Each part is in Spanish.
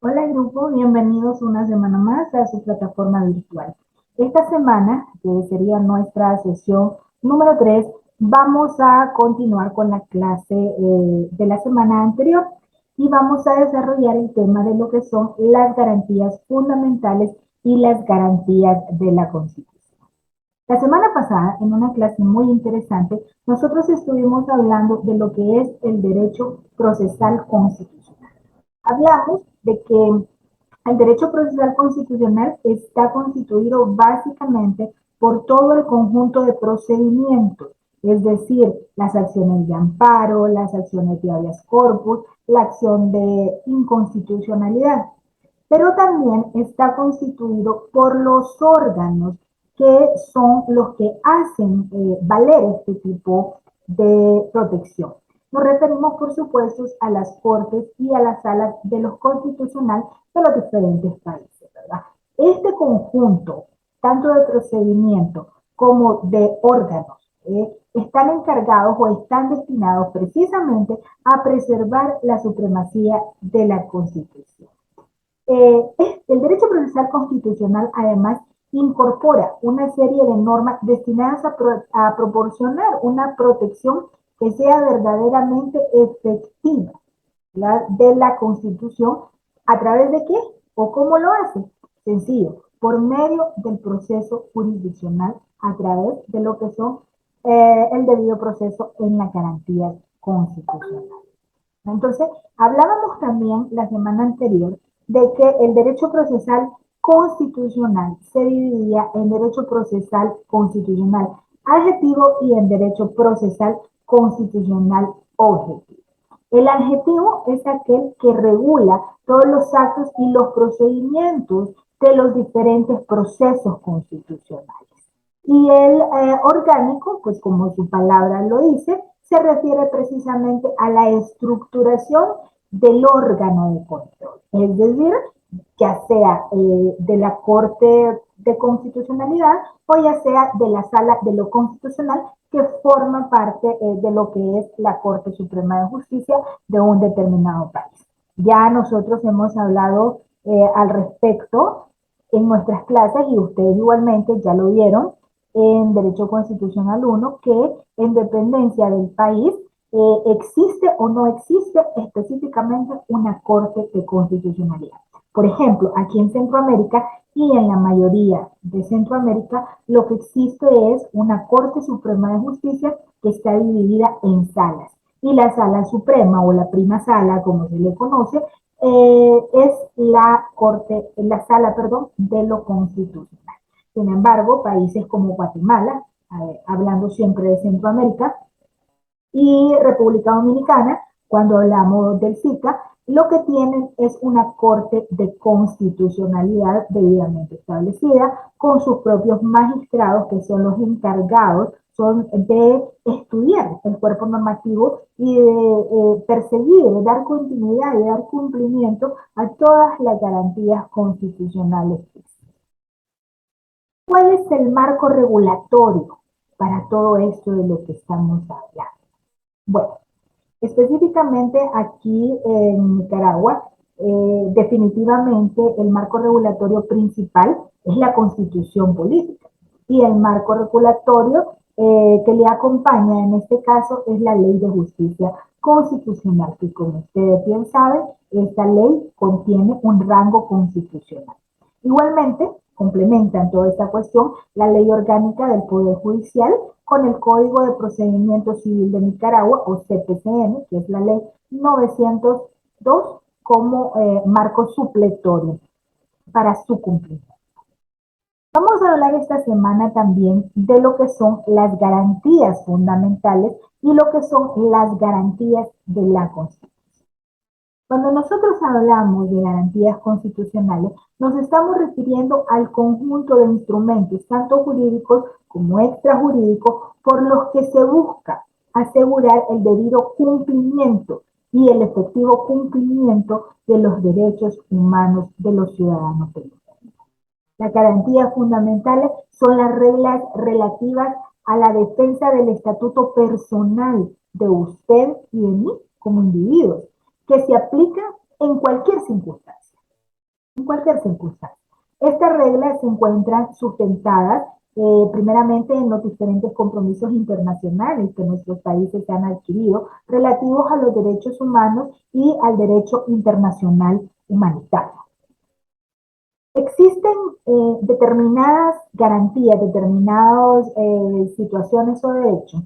Hola grupo, bienvenidos una semana más a su plataforma virtual. Esta semana, que sería nuestra sesión número 3, vamos a continuar con la clase de la semana anterior y vamos a desarrollar el tema de lo que son las garantías fundamentales y las garantías de la Constitución. La semana pasada, en una clase muy interesante, nosotros estuvimos hablando de lo que es el derecho procesal constitucional. Hablamos de que el derecho procesal constitucional está constituido básicamente por todo el conjunto de procedimientos, es decir, las acciones de amparo, las acciones de habeas corpus, la acción de inconstitucionalidad, pero también está constituido por los órganos que son los que hacen valer este tipo de protección. Nos referimos, por supuesto, a las cortes y a las salas de los constitucionales de los diferentes países, ¿verdad? Este conjunto, tanto de procedimientos como de órganos, están encargados o están destinados precisamente a preservar la supremacía de la Constitución. El derecho procesal constitucional además incorpora una serie de normas destinadas a proporcionar una protección que sea verdaderamente efectiva, ¿verdad?, de la Constitución. ¿A través de qué? ¿O cómo lo hace? Sencillo, por medio del proceso jurisdiccional, a través de lo que son el debido proceso en las garantías constitucionales. Entonces, hablábamos también la semana anterior de que el derecho procesal constitucional se dividía en derecho procesal constitucional adjetivo y en derecho procesal constitucional objetivo. El adjetivo es aquel que regula todos los actos y los procedimientos de los diferentes procesos constitucionales. Y el orgánico, pues como su palabra lo dice, se refiere precisamente a la estructuración del órgano de control, es decir, ya sea de la Corte de Constitucionalidad o ya sea de la Sala de lo Constitucional, que forma parte de lo que es la Corte Suprema de Justicia de un determinado país. Ya nosotros hemos hablado al respecto en nuestras clases y ustedes igualmente ya lo vieron en Derecho Constitucional 1, que en dependencia del país existe o no existe específicamente una Corte de Constitucionalidad. Por ejemplo, aquí en Centroamérica y en la mayoría de Centroamérica, lo que existe es una Corte Suprema de Justicia que está dividida en salas. Y la Sala Suprema o la Prima Sala, como se le conoce, es la sala, perdón, de lo constitucional. Sin embargo, países como Guatemala, hablando siempre de Centroamérica, y República Dominicana, cuando hablamos del SICA, lo que tienen es una corte de constitucionalidad debidamente establecida, con sus propios magistrados, que son los encargados son de estudiar el cuerpo normativo y de perseguir, de dar continuidad y dar cumplimiento a todas las garantías constitucionales. ¿Cuál es el marco regulatorio para todo esto de lo que estamos hablando? Bueno, específicamente aquí en Nicaragua, definitivamente el marco regulatorio principal es la Constitución política y el marco regulatorio que le acompaña en este caso es la Ley de Justicia Constitucional, que como ustedes bien saben, esta ley contiene un rango constitucional. Igualmente, complementan toda esta cuestión la Ley Orgánica del Poder Judicial con el Código de Procedimiento Civil de Nicaragua, o CPCN, que es la Ley 902, como marco supletorio para su cumplimiento. Vamos a hablar esta semana también de lo que son las garantías fundamentales y lo que son las garantías de la Constitución. Cuando nosotros hablamos de garantías constitucionales, nos estamos refiriendo al conjunto de instrumentos, tanto jurídicos como extrajurídicos, por los que se busca asegurar el debido cumplimiento y el efectivo cumplimiento de los derechos humanos de los ciudadanos del país. Las garantías fundamentales son las reglas relativas a la defensa del estatuto personal de usted y de mí como individuos, que se aplica en cualquier circunstancia, en cualquier circunstancia. Estas reglas se encuentran sustentadas primeramente en los diferentes compromisos internacionales que nuestros países han adquirido relativos a los derechos humanos y al derecho internacional humanitario. Existen determinadas garantías, determinadas situaciones o derechos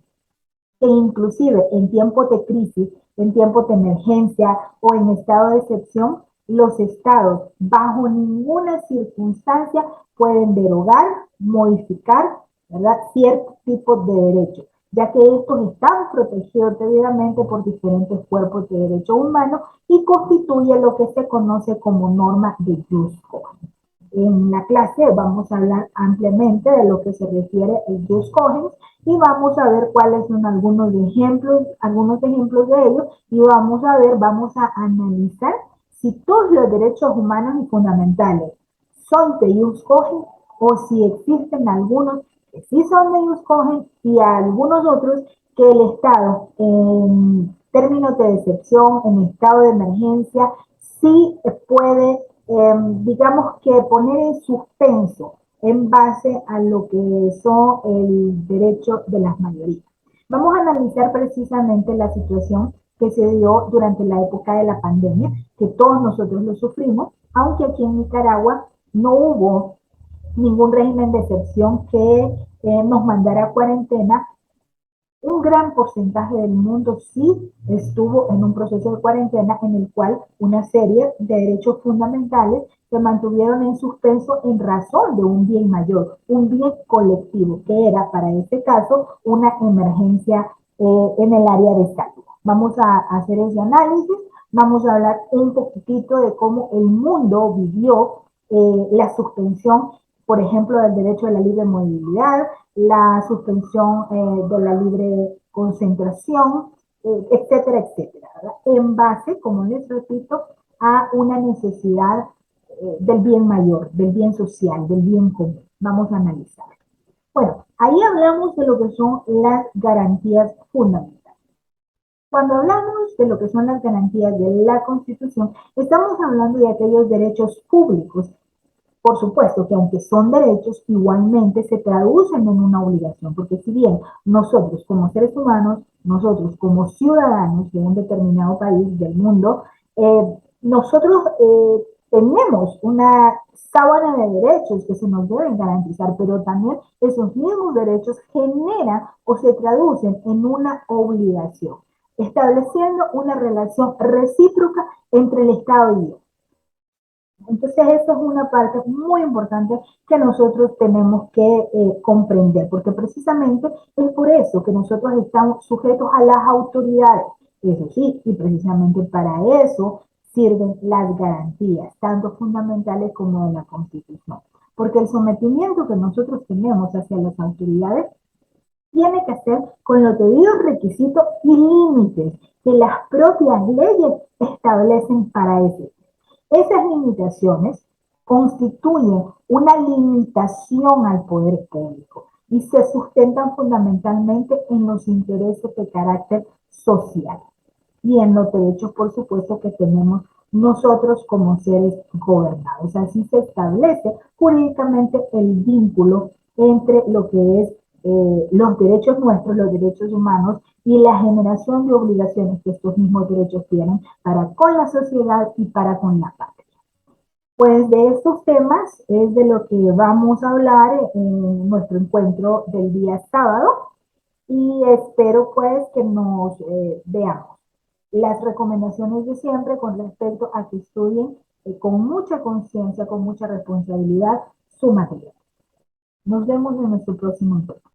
que inclusive en tiempos de crisis, en tiempos de emergencia o en estado de excepción, los estados bajo ninguna circunstancia pueden derogar, modificar, ¿verdad?, ciertos tipos de derechos, ya que estos están protegidos debidamente por diferentes cuerpos de derechos humanos y constituye lo que se conoce como norma de jus cogens. En la clase vamos a hablar ampliamente de lo que se refiere al jus cogens y vamos a ver cuáles son algunos ejemplos de ellos y vamos a analizar si todos los derechos humanos y fundamentales son de jus cogens o si existen algunos que sí son de jus cogens y algunos otros que el Estado en términos de excepción, en estado de emergencia, sí puede digamos que poner en suspenso en base a lo que son el derecho de las mayorías. Vamos a analizar precisamente la situación que se dio durante la época de la pandemia, que todos nosotros lo sufrimos, aunque aquí en Nicaragua no hubo ningún régimen de excepción que nos mandara a cuarentena. Un gran porcentaje del mundo sí estuvo en un proceso de cuarentena en el cual una serie de derechos fundamentales se mantuvieron en suspenso en razón de un bien mayor, un bien colectivo, que era para este caso una emergencia en el área de salud. Vamos a hacer ese análisis, vamos a hablar un poquitito de cómo el mundo vivió la suspensión, por ejemplo, del derecho a la libre movilidad, la suspensión de la libre concentración, etcétera, etcétera, ¿verdad? En base, como les repito, a una necesidad del bien mayor, del bien social, del bien común. Vamos a analizar. Bueno, ahí hablamos de lo que son las garantías fundamentales. Cuando hablamos de lo que son las garantías de la Constitución, estamos hablando de aquellos derechos públicos. Por supuesto que aunque son derechos, igualmente se traducen en una obligación, porque si bien nosotros como seres humanos, nosotros como ciudadanos de un determinado país del mundo, nosotros tenemos una sábana de derechos que se nos deben garantizar, pero también esos mismos derechos generan o se traducen en una obligación, estableciendo una relación recíproca entre el Estado y yo. Entonces, esa es una parte muy importante que nosotros tenemos que comprender, porque precisamente es por eso que nosotros estamos sujetos a las autoridades. Eso sí, y precisamente para eso sirven las garantías, tanto fundamentales como de la Constitución. Porque el sometimiento que nosotros tenemos hacia las autoridades tiene que ser con los debidos requisitos y límites que las propias leyes establecen para ese. Esas limitaciones constituyen una limitación al poder público y se sustentan fundamentalmente en los intereses de carácter social y en los derechos, por supuesto, que tenemos nosotros como seres gobernados. Así se establece jurídicamente el vínculo entre lo que es los derechos nuestros, los derechos humanos y la generación de obligaciones que estos mismos derechos tienen para con la sociedad y para con la patria. Pues de estos temas es de lo que vamos a hablar en nuestro encuentro del día sábado y espero pues que nos veamos. Las recomendaciones de siempre con respecto a que estudien con mucha conciencia, con mucha responsabilidad su materia. Nos vemos en nuestro próximo encuentro.